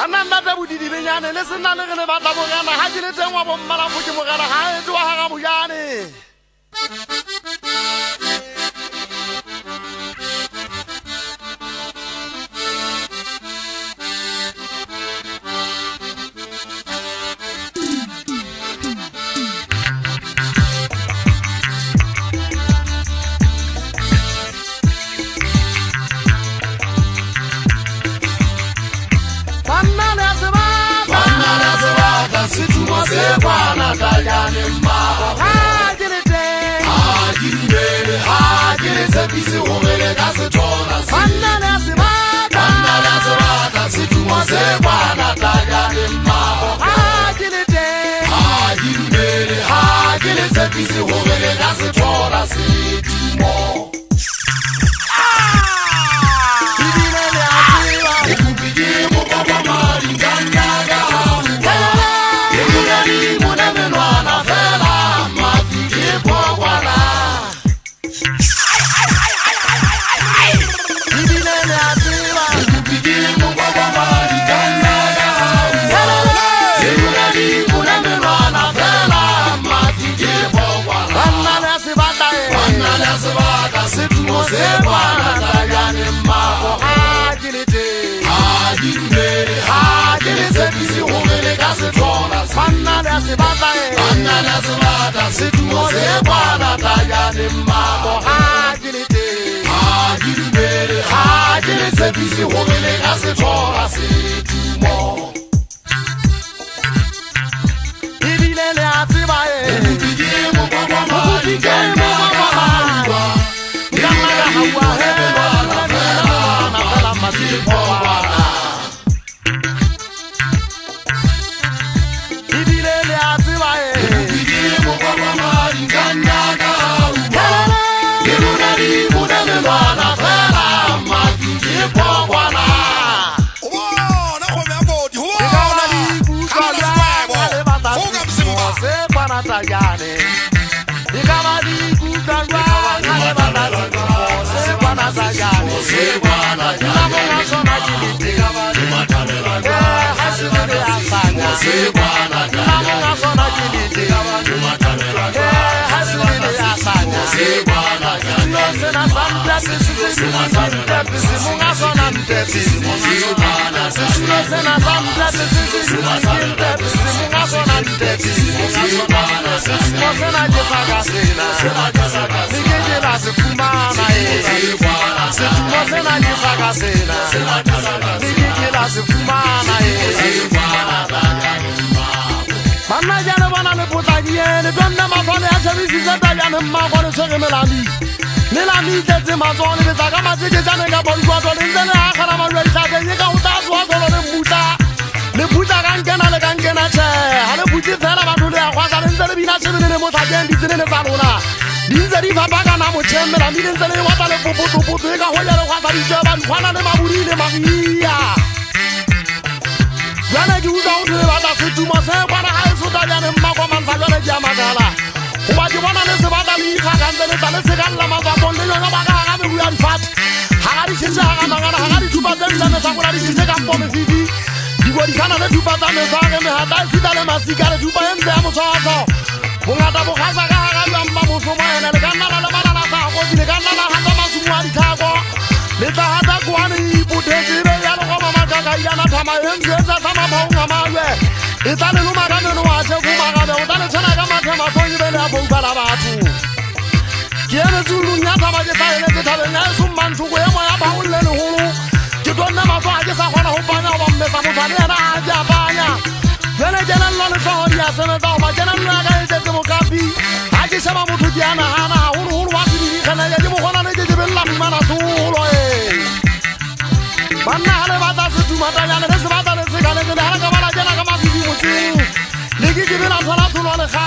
Banana da budi di benyane listen na le ba tla bogana ha ke le teng wa bo mmala go ke mogala ha e twa ha ga bojane Bisi umele kasi tona si Banana sebata si tumose bwana tagani mabo Hagirumele hagile se bisi umele kasi tona si tumo Ibinele atiwa Ukupigi mukaba mari gangaga haruwa Yegulari munemenwa na fela Mafiki pogwana Bisi homele kasi tora si tumo Ibilele atiba e Ukupigi mukaba mari gangaga hawa Gangaga hawa he Na fela mati powana Ibilele atiba e Ukupigi mukaba mari gangaga hawa Irunari muneme wana fela Pogwana Oh, na khome abodi. Oh, na Fuga msimba. Sepana tayane. Ikamadi kukangwa kale bandalo. Sepana tayane. Sepana Namunga sona kilite. Matanela. Hasibule asanya. Sepana Namunga sona kilite. Matanela. Hasibule asanya. Sepana Sena santa sena santa munga sona nteti. Sena santa munga sona nteti. Sena jesaga sena. Nigege la sefumana e. Sena jesaga sena. Nigege la sefumana e. Mana jana bana le potagie ne donna ma fane a service zata yana ma ko le sege melami. Melami tete ma zone be zaga ma tete jana ga bon kwa to le nzene a khara ma le sa ke ka uta zwa go le muta. Le buta kan kena che. Ha le buti tsela ba dole a khwaza le nzene bina che le mo tsaje ndi tsene le salona. Dinze di fa ba kana mo chemela mi nzene wa ta le popoto ka ho ya le khwaza di je ba khwana le maburi le magia. Yana ki uza ude ba ta se tuma se bana ha so ta yana ma ko man sa le jama gala. Uba di bona le se ba ta li kha kan le ta le se kan la ma ba bonde yo ba ka ga me ya di fat. Ha di se ja ga mangana ha di tuba den le sa ko la di se ka po me fidi. Di go di kana le tuba ta me sa ga me ha ta si ta le ma si ka le tuba en de mo so so. Bunga ta bo kha sa ga ga ya mba mo so ma ene le kana la bana na sa ko di le kana la ha ta ma su wa di tha ko. Le ta ha ta ko ani bu de di be ya lo ko ma ka ga ya na ta ma en de sa ta ma ba nga ma we. Itale no ma ga no wa che ku ma ga be o ta le tsana ga ma the ma so ni be le a bo ba la batho. Ke ene zulu nya ta ba je ta ene te ta le na su man thu ko ya ma ya ba o le le holo. Ke donna ma fa je sa khona ho ba nya ba me sa mo ta le na a ja ba nya. Vele jana lo le so ya se na ta ba jana na ga je te mo ka bi. Ha je sa ma mo thu ja na ha na holo wa si ni kana ya je mo khona ne je be la mi ma na thu lo e. Banna hale ba ta se tu ma ta ya le se ba ta le se ga le ga ga ba la jana ga ma ki mo si. Legi ki be na thola thu lo le kha.